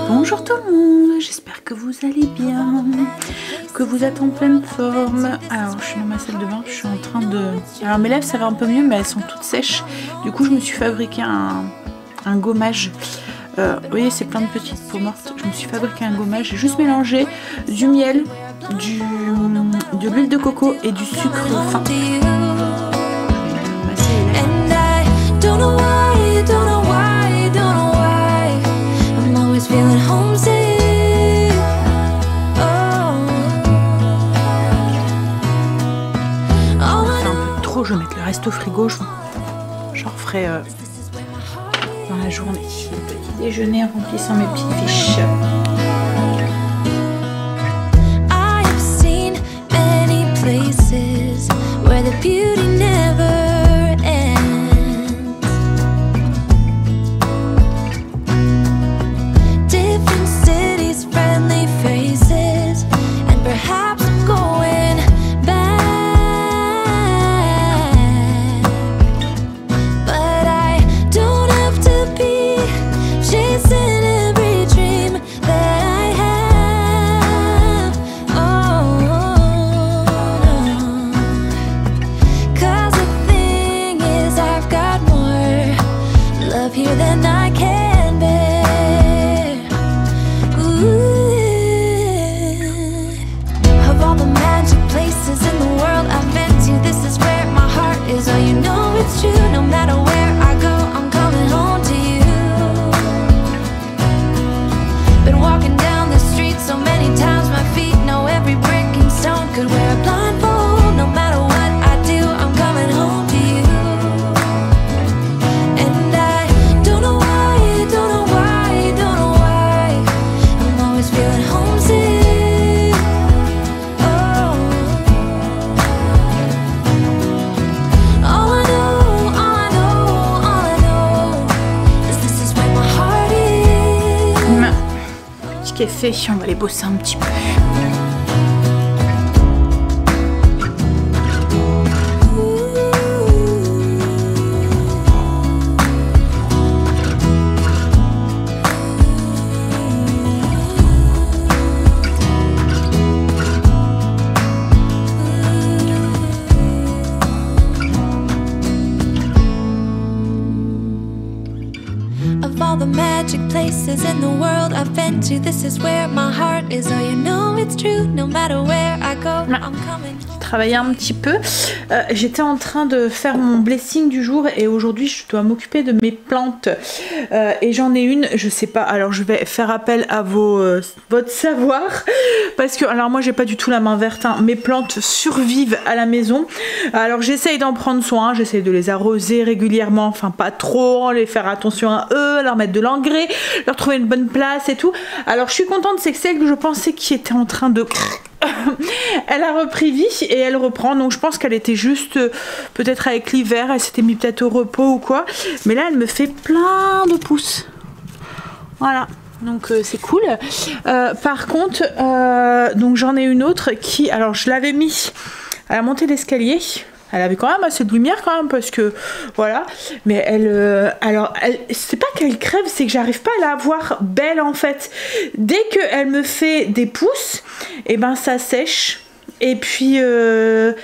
Bonjour tout le monde, j'espère que vous allez bien, que vous êtes en pleine forme. Alors je suis dans ma salle de bain, je suis en train de... Alors mes lèvres ça va un peu mieux mais elles sont toutes sèches. Du coup je me suis fabriqué un gommage. Vous voyez c'est plein de petites peaux mortes. Je me suis fabriqué un gommage, j'ai juste mélangé du miel, de l'huile de coco et du sucre fin. Je vais mettre le reste au frigo, j'en referai dans la journée. Petit déjeuner en remplissant mes petites fiches. Qui est fait, on va les bosser un petit peu. Places in the world I've been to, this is where my heart is. Oh, you know it's true, no matter where I go, I'm coming. Travailler un petit peu. J'étais en train de faire mon blessing du jour et aujourd'hui je dois m'occuper de mes plantes et j'en ai une, je sais pas, alors je vais faire appel à votre savoir parce que alors moi j'ai pas du tout la main verte, hein. Mes plantes survivent à la maison, alors j'essaye d'en prendre soin, j'essaye de les arroser régulièrement, enfin pas trop, les faire attention à eux, leur mettre de l'engrais, leur trouver une bonne place et tout. Alors je suis contente, c'est que celle que je pensais qui était en train de... elle a repris vie et elle reprend, donc je pense qu'elle était juste peut-être avec l'hiver, elle s'était mis peut-être au repos ou quoi, mais là elle me fait plein de pousses, voilà, donc c'est cool. Par contre donc j'en ai une autre qui, alors je l'avais mis à la montée d'escalier. Elle avait quand même assez de lumière quand même parce que voilà, mais elle c'est pas qu'elle crève, c'est que j'arrive pas à la voir belle en fait. Dès qu'elle me fait des pousses, et ben ça sèche et puis il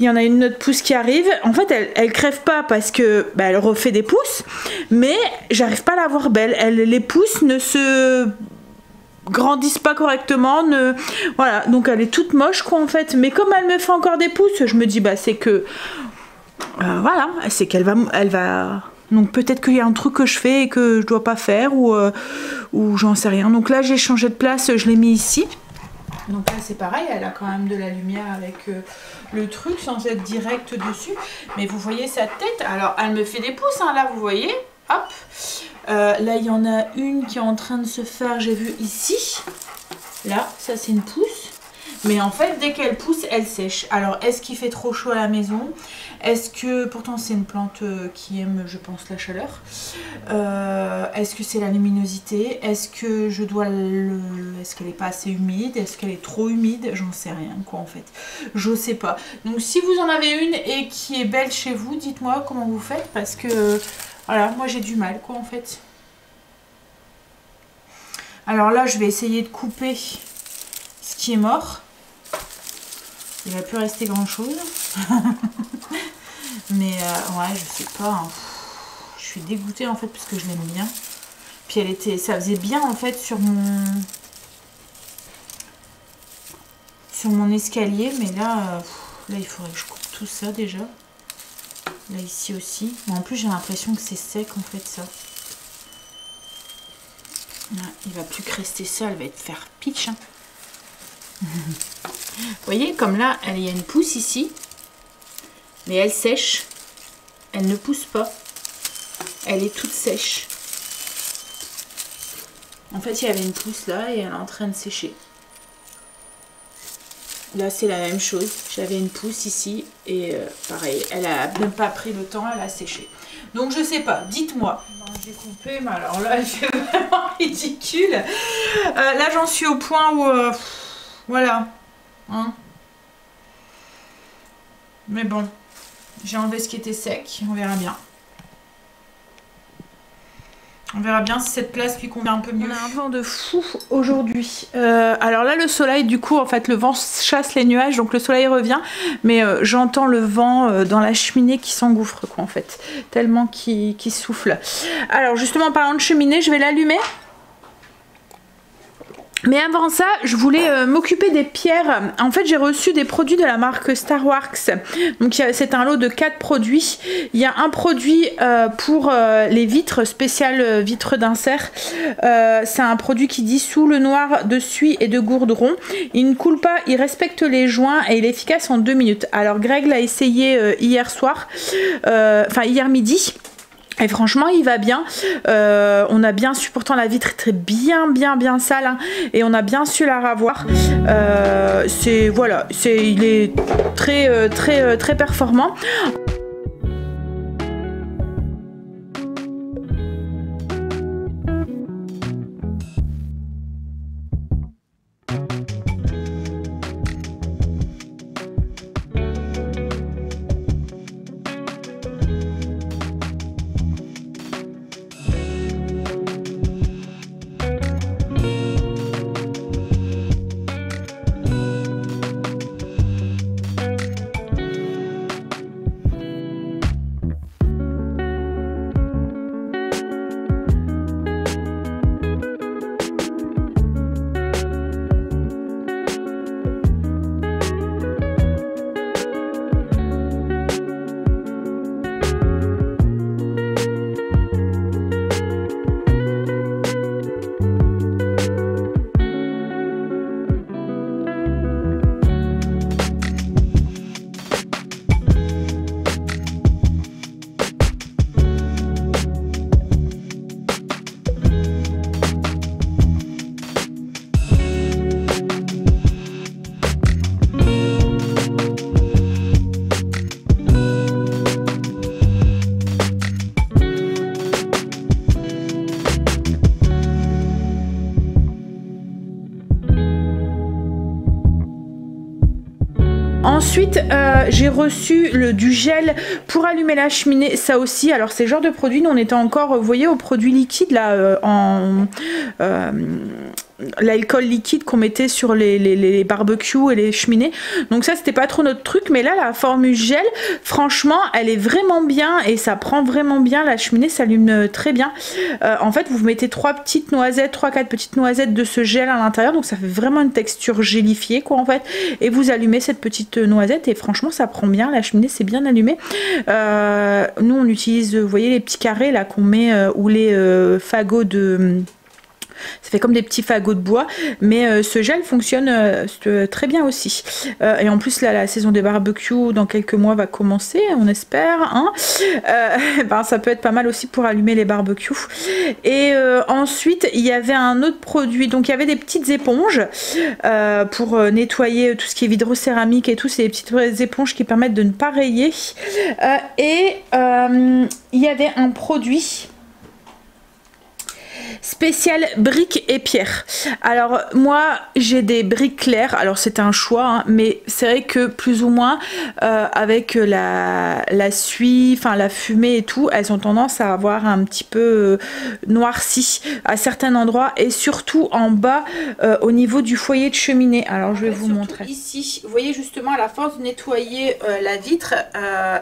y en a une autre pousse qui arrive. En fait elle crève pas parce que bah, elle refait des pousses, mais j'arrive pas à la voir belle. Les pousses ne se grandissent pas correctement, voilà, donc elle est toute moche quoi en fait, mais comme elle me fait encore des pouces, je me dis bah c'est que voilà, c'est qu'elle va donc peut-être qu'il y a un truc que je fais et que je dois pas faire ou j'en sais rien. Donc là j'ai changé de place, je l'ai mis ici, donc là c'est pareil, elle a quand même de la lumière avec le truc sans être direct dessus, mais vous voyez sa tête, alors elle me fait des pouces hein, là vous voyez, hop. Là il y en a une qui est en train de se faire, j'ai vu ici, là ça c'est une pousse, Mais en fait, dès qu'elle pousse, elle sèche. Alors, est-ce qu'il fait trop chaud à la maison? Est-ce que... Pourtant, c'est une plante qui aime, je pense, la chaleur. Est-ce que c'est la luminosité? Est-ce que je dois le... Est-ce qu'elle n'est pas assez humide? Est-ce qu'elle est trop humide? J'en sais rien, quoi, en fait. Je sais pas. Donc, si vous en avez une et qui est belle chez vous, dites-moi comment vous faites. Parce que, voilà, moi, j'ai du mal, quoi, en fait. Alors là, je vais essayer de couper ce qui est mort. Il va plus rester grand chose. Mais ouais, je sais pas. Hein. Je suis dégoûtée en fait parce que je l'aime bien. Puis elle était, ça faisait bien en fait sur mon escalier. Mais là, là il faudrait que je coupe tout ça déjà. Là ici aussi. Mais en plus j'ai l'impression que c'est sec en fait ça. Là, il va plus que rester ça. Elle va être faire pitch. Hein. Vous voyez, comme là, il y a une pousse ici, mais elle sèche, elle ne pousse pas, elle est toute sèche. En fait, il y avait une pousse là et elle est en train de sécher. Là, c'est la même chose, j'avais une pousse ici et pareil, elle a même pas pris le temps, elle a séché. Donc, je sais pas, dites-moi. J'ai coupé, mais alors là, c'est vraiment ridicule. Là, j'en suis au point où... voilà. Hein. Mais bon, j'ai enlevé ce qui était sec, on verra bien. On verra bien si cette place lui convient un peu mieux. On a un vent de fou aujourd'hui. Alors là, le soleil, du coup, en fait, le vent chasse les nuages, donc le soleil revient. Mais j'entends le vent dans la cheminée qui s'engouffre, quoi, en fait. Tellement qu'il souffle. Alors, justement, en parlant de cheminée, je vais l'allumer. Mais avant ça, je voulais m'occuper des pierres. En fait, j'ai reçu des produits de la marque Starworks. Donc, c'est un lot de 4 produits. Il y a un produit pour les vitres, spécial vitres d'insert. C'est un produit qui dissout le noir de suie et de goudron. Il ne coule pas, il respecte les joints et il est efficace en 2 minutes. Alors, Greg l'a essayé hier soir, enfin hier midi. Et franchement il va bien, on a bien su, pourtant la vitre est bien sale hein, et on a bien su la ravoir. C'est voilà, il est très performant. Ensuite, j'ai reçu du gel pour allumer la cheminée, ça aussi. Alors, c'est le genre de produit, nous on était encore, vous voyez, au produit liquide là, l'alcool liquide qu'on mettait sur les barbecues et les cheminées. Donc ça, c'était pas trop notre truc. Mais là, la formule gel, franchement, elle est vraiment bien et ça prend vraiment bien. La cheminée s'allume très bien. En fait, vous mettez 3-4 petites noisettes de ce gel à l'intérieur. Donc ça fait vraiment une texture gélifiée, quoi, en fait. Et vous allumez cette petite noisette et franchement, ça prend bien. La cheminée, c'est bien allumé. Nous, on utilise, vous voyez, les petits carrés là qu'on met ou les fagots de ça fait comme des petits fagots de bois, mais ce gel fonctionne très bien aussi. Et en plus là, la saison des barbecues dans quelques mois va commencer, on espère, hein. Ben, ça peut être pas mal aussi pour allumer les barbecues. Et ensuite il y avait un autre produit, donc il y avait des petites éponges pour nettoyer tout ce qui est vitrocéramique et tout, c'est des petites éponges qui permettent de ne pas rayer. Et il y avait un produit spécial briques et pierres. Alors moi j'ai des briques claires, alors c'est un choix, hein, mais c'est vrai que plus ou moins avec la suie, enfin la fumée et tout, elles ont tendance à avoir un petit peu noirci à certains endroits et surtout en bas au niveau du foyer de cheminée. Alors je vais vous montrer. Ici, vous voyez justement à la force de nettoyer la vitre,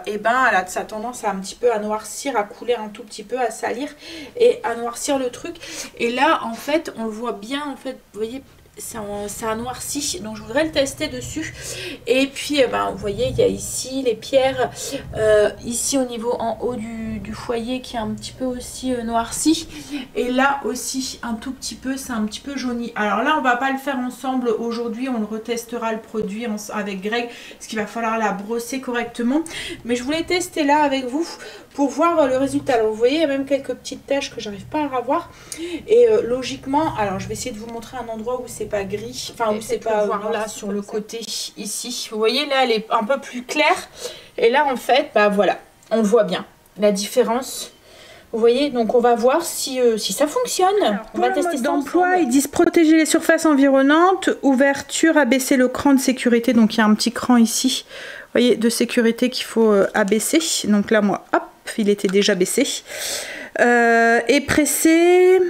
et ben ça a tendance à un petit peu à noircir, à couler un tout petit peu, à salir et à noircir le truc. Et là en fait on le voit bien, en fait vous voyez ça noircit, donc je voudrais le tester dessus. Et puis ben, vous voyez il y a ici les pierres, ici au niveau en haut du foyer qui est un petit peu aussi noirci, et là aussi un tout petit peu, c'est un petit peu jauni. Alors là on va pas le faire ensemble aujourd'hui, on le retestera le produit avec Greg parce qu'il va falloir la brosser correctement, mais je voulais tester là avec vous pour voir le résultat. Alors vous voyez il y a même quelques petites taches que j'arrive pas à avoir, et logiquement, alors je vais essayer de vous montrer un endroit où c'est pas gris, enfin où c'est pas voir là sur le côté ici, vous voyez là elle est un peu plus claire, et là en fait bah voilà on le voit bien la différence, vous voyez. Donc on va voir si ça fonctionne. Alors, on va tester ça d'emploi. Ils disent protéger les surfaces environnantes, ouverture, abaisser le cran de sécurité, donc il y a un petit cran ici, vous voyez, de sécurité qu'il faut abaisser. Donc là moi hop il était déjà baissé, et presser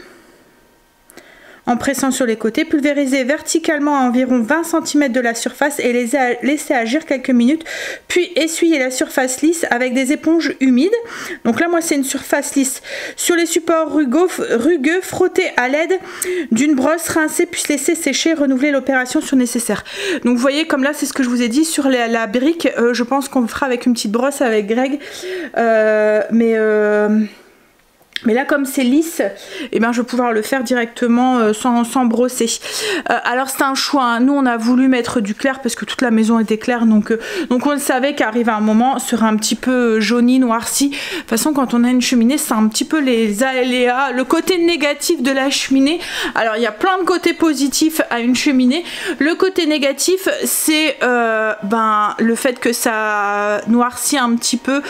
en pressant sur les côtés, pulvériser verticalement à environ 20 cm de la surface et laisser agir quelques minutes, puis essuyer la surface lisse avec des éponges humides. Donc là moi c'est une surface lisse. Sur les supports rugueux, frotter à l'aide d'une brosse, rincer puis laisser sécher, renouveler l'opération sur nécessaire. Donc vous voyez comme là c'est ce que je vous ai dit sur la brique, je pense qu'on le fera avec une petite brosse avec Greg, mais là comme c'est lisse, et ben je vais pouvoir le faire directement sans brosser. Alors c'est un choix, hein. Nous on a voulu mettre du clair parce que toute la maison était claire, donc on le savait qu'arrive à un moment sera un petit peu jauni, noirci. De toute façon quand on a une cheminée c'est un petit peu les aléas, le côté négatif de la cheminée. Alors il y a plein de côtés positifs à une cheminée. Le côté négatif c'est le fait que ça noircit un petit peu,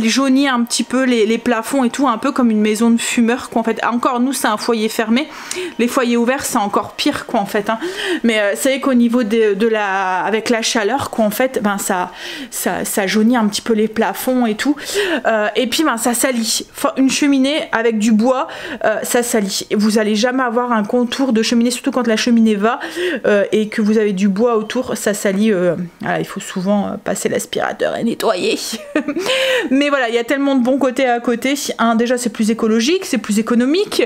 jaunit un petit peu les plafonds et tout, un peu comme une maison de fumeur quoi en fait. Encore nous c'est un foyer fermé, les foyers ouverts c'est encore pire quoi en fait, hein. Mais c'est vrai qu'au niveau avec la chaleur quoi en fait, ben ça jaunit un petit peu les plafonds et tout, et puis ben ça salit. Une cheminée avec du bois ça salit, vous allez jamais avoir un contour de cheminée, surtout quand la cheminée va et que vous avez du bois autour, ça salit. Voilà, il faut souvent passer l'aspirateur et nettoyer. Mais voilà, il y a tellement de bons côtés à côté, hein. Déjà c'est plus écologique, c'est plus économique,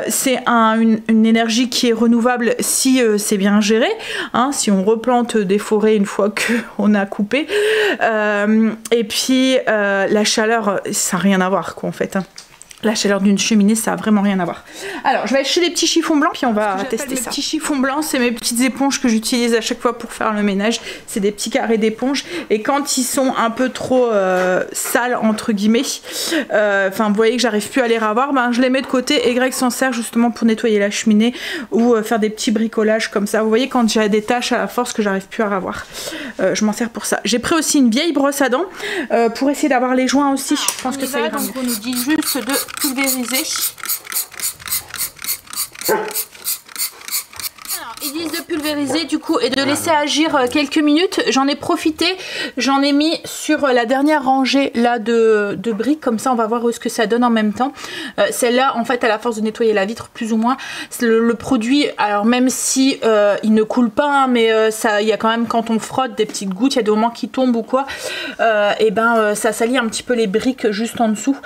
c'est une énergie qui est renouvelable si c'est bien géré, hein, si on replante des forêts une fois qu'on a coupé, et puis la chaleur ça n'a rien à voir quoi en fait, hein. La chaleur d'une cheminée, ça a vraiment rien à voir. Alors, je vais acheter des petits chiffons blancs, puis on va tester ça. Les petits chiffons blancs, c'est mes petites éponges que j'utilise à chaque fois pour faire le ménage. C'est des petits carrés d'éponges. Et quand ils sont un peu trop sales, entre guillemets, enfin, vous voyez que j'arrive plus à les ravoir, ben, je les mets de côté et Greg s'en sert justement pour nettoyer la cheminée ou faire des petits bricolages comme ça. Vous voyez, quand j'ai des tâches à la force que j'arrive plus à ravoir, je m'en sers pour ça. J'ai pris aussi une vieille brosse à dents pour essayer d'avoir les joints aussi. Je pense que ça ira. Donc, on nous dit juste de pulvériser. Ils disent de pulvériser du coup et de laisser agir quelques minutes. J'en ai profité, j'en ai mis sur la dernière rangée là de briques, comme ça on va voir ce que ça donne en même temps. Celle-là en fait à la force de nettoyer la vitre plus ou moins, le produit, alors même si il ne coule pas, hein, mais il y a quand même quand on frotte des petites gouttes, il y a des moments qui tombent ou quoi, et ben ça salit un petit peu les briques juste en dessous.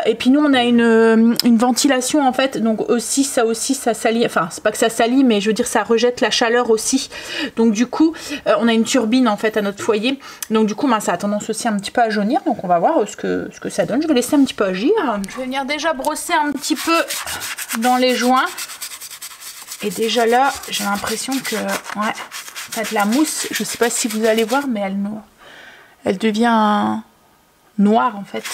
Et puis nous on a une ventilation en fait, donc aussi ça salit, enfin c'est pas que ça salit mais je veux dire ça rejette fait la chaleur aussi. Donc du coup, on a une turbine en fait à notre foyer. Donc du coup, ça a tendance aussi un petit peu à jaunir. Donc on va voir ce que ça donne. Je vais laisser un petit peu agir. Je vais venir déjà brosser un petit peu dans les joints. Et déjà là, j'ai l'impression que ouais, en fait, la mousse, je sais pas si vous allez voir, mais elle devient noire en fait.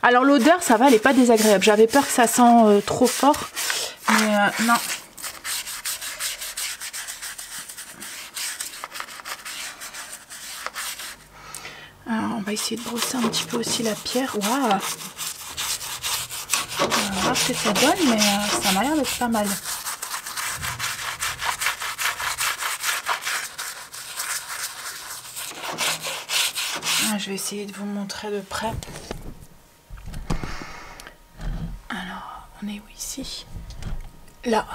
Alors l'odeur, ça va, elle n'est pas désagréable. J'avais peur que ça sent trop fort, mais non. Alors, on va essayer de brosser un petit peu aussi la pierre. Waouh! On va voir ce que ça donne, mais ça m'a l'air d'être pas mal. Je vais essayer de vous montrer de près. Alors, on est où ici? Là.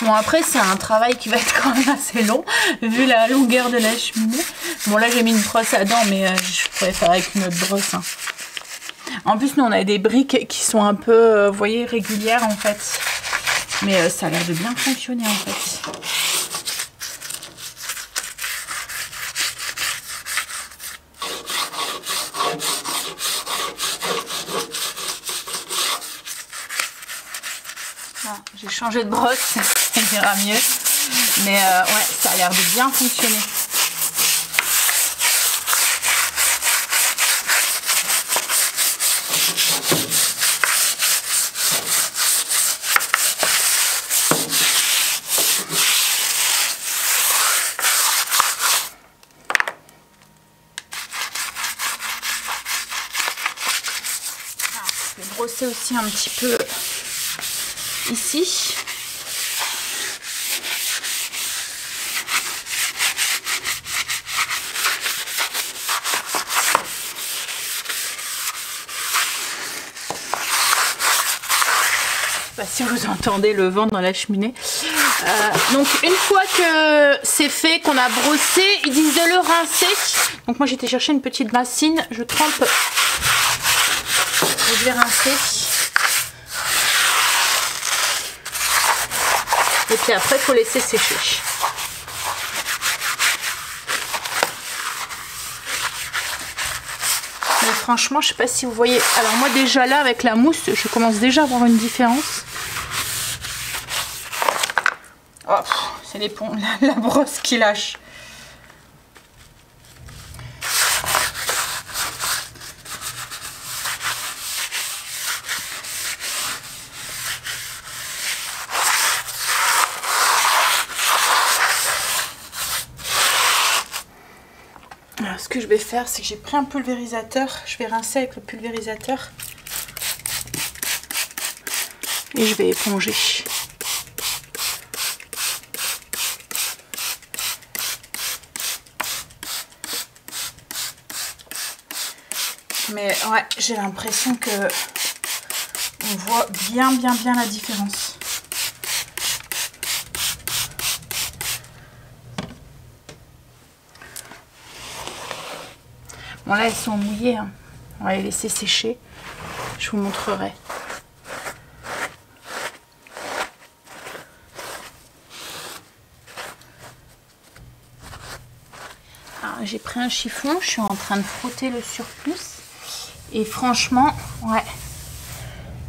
Bon, après, c'est un travail qui va être quand même assez long, vu la longueur de la cheminée. Bon, là, j'ai mis une brosse à dents, mais je pourrais faire avec une autre brosse. Hein. En plus, nous, on a des briques qui sont un peu, vous voyez, régulières, en fait. Mais ça a l'air de bien fonctionner, en fait. J'ai changé de brosse, ça ira mieux. Mais ouais, ça a l'air de bien fonctionner. Je vais brosser aussi un petit peu ici. Je sais pas si vous entendez le vent dans la cheminée. Donc une fois que c'est fait, qu'on a brossé, ils disent de le rincer. Donc moi j'étais chercher une petite bassine, je trempe et je vais rincer. Et puis après, il faut laisser sécher. Mais franchement, je sais pas si vous voyez. Alors moi déjà là, avec la mousse, je commence déjà à voir une différence. Oh, c'est la brosse qui lâche. Alors, ce que je vais faire, c'est que j'ai pris un pulvérisateur. Je vais rincer avec le pulvérisateur. Et je vais éponger. Mais ouais, j'ai l'impression que on voit bien la différence. Bon là, elles sont mouillées. Hein. On va les laisser sécher. Je vous montrerai. J'ai pris un chiffon. Je suis en train de frotter le surplus. Et franchement, ouais,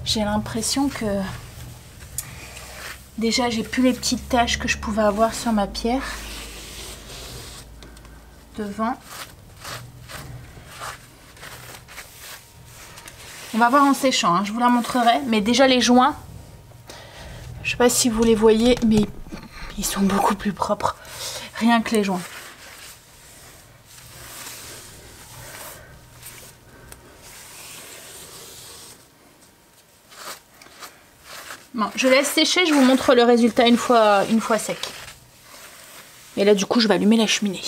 j'ai l'impression que déjà j'ai plus les petites taches que je pouvais avoir sur ma pierre devant. On va voir en séchant, hein, je vous la montrerai. Mais déjà les joints, je sais pas si vous les voyez, mais ils sont beaucoup plus propres. Rien que les joints. Bon, je laisse sécher, je vous montre le résultat une fois sec. Et là du coup je vais allumer la cheminée.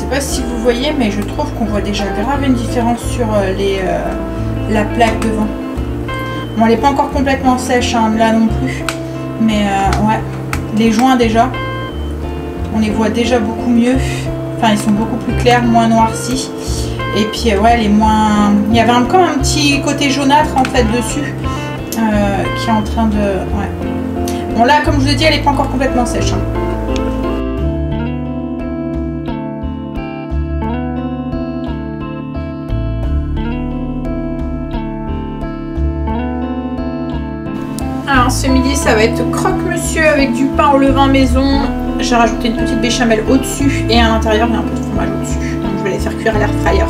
sais pas si vous voyez, mais je trouve qu'on voit déjà grave une différence sur la plaque devant. Bon, elle n'est pas encore complètement sèche, hein, là non plus. Mais ouais, les joints déjà, on les voit déjà beaucoup mieux. Enfin, ils sont beaucoup plus clairs, moins noircis. Et puis ouais, elle est moins... Il y avait comme un petit côté jaunâtre en fait dessus, qui est en train de... Ouais. Bon là, comme je vous ai dit, elle n'est pas encore complètement sèche. Hein. Alors ce midi ça va être croque-monsieur avec du pain au levain maison. J'ai rajouté une petite béchamel au-dessus et à l'intérieur il y a un peu de fromage au-dessus. Donc je vais les faire cuire à l'air fryer.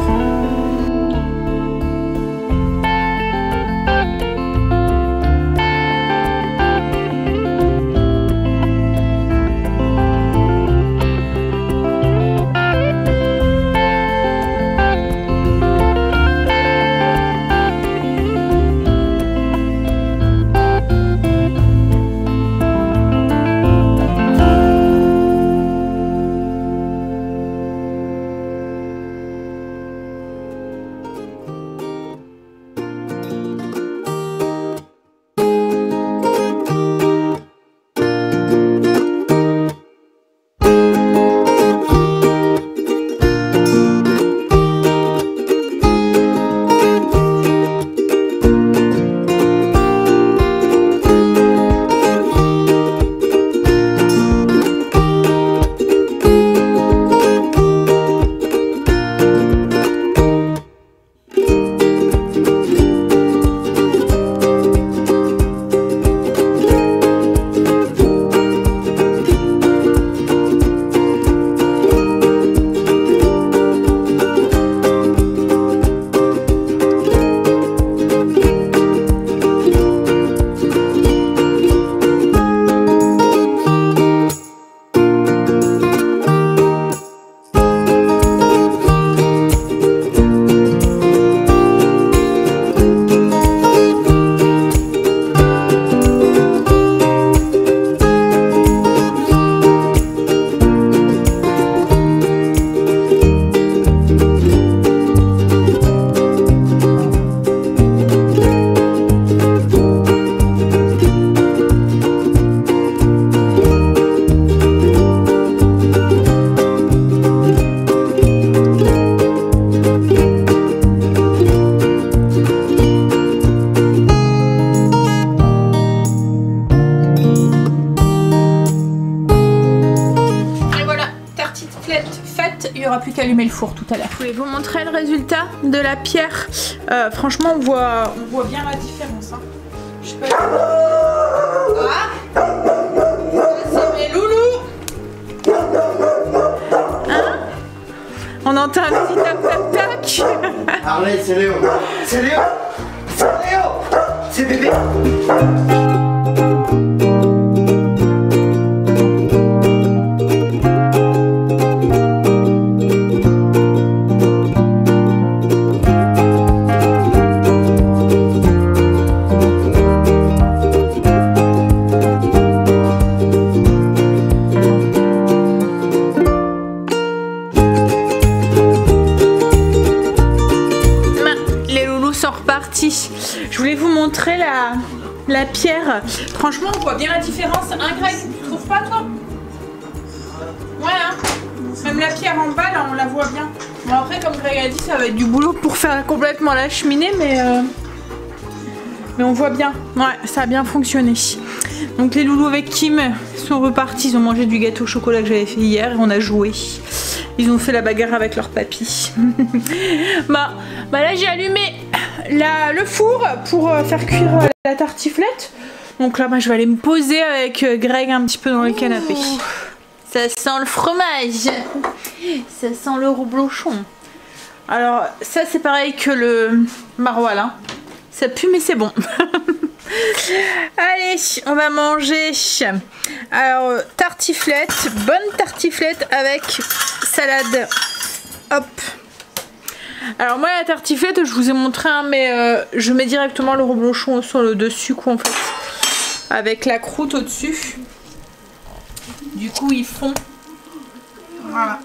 Il n'y aura plus qu'à allumer le four tout à l'heure. Je vais vous montrer le résultat de la pierre. Franchement, on voit bien la différence. Hein. Je sais pas. Ah, c'est mes loulous. Hein? On entend un petit tac tac tac. Arlette, c'est Léo. C'est Léo. C'est Léo. C'est bébé. Je voulais vous montrer la pierre. Franchement, on voit bien la différence. Un Greg, tu trouves pas toi? Ouais, hein. Même la pierre en bas, là, on la voit bien. Bon, après, comme Greg a dit, ça va être du boulot pour faire complètement la cheminée, mais on voit bien. Ouais, ça a bien fonctionné. Donc les loulous avec Kim sont repartis. Ils ont mangé du gâteau au chocolat que j'avais fait hier et on a joué. Ils ont fait la bagarre avec leur papy. bah là, j'ai allumé le four pour faire cuire la tartiflette. Donc là, je vais aller me poser avec Greg un petit peu dans le canapé. Ça sent le fromage. Ça sent le reblochon. Alors ça, c'est pareil que le maroilles. Hein. Ça pue, mais c'est bon. Allez, on va manger. Alors, tartiflette, bonne tartiflette avec salade. Hop. Alors moi la tartiflette, je vous ai montré, hein, mais je mets directement le reblochon sur le dessus, quoi, en fait, avec la croûte au dessus. Du coup ils fond. Voilà.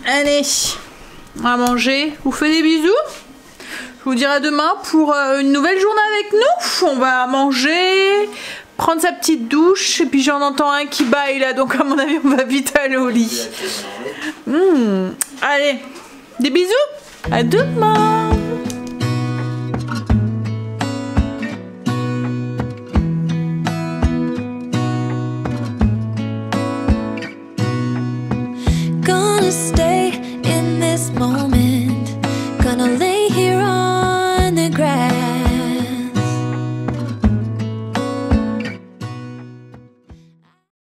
Allez, on va manger. Je vous fais des bisous. Je vous dirai à demain pour une nouvelle journée avec nous. On va manger, prendre sa petite douche. Et puis j'en entends un qui baille là. Donc à mon avis, on va vite aller au lit. Allez, des bisous. À demain.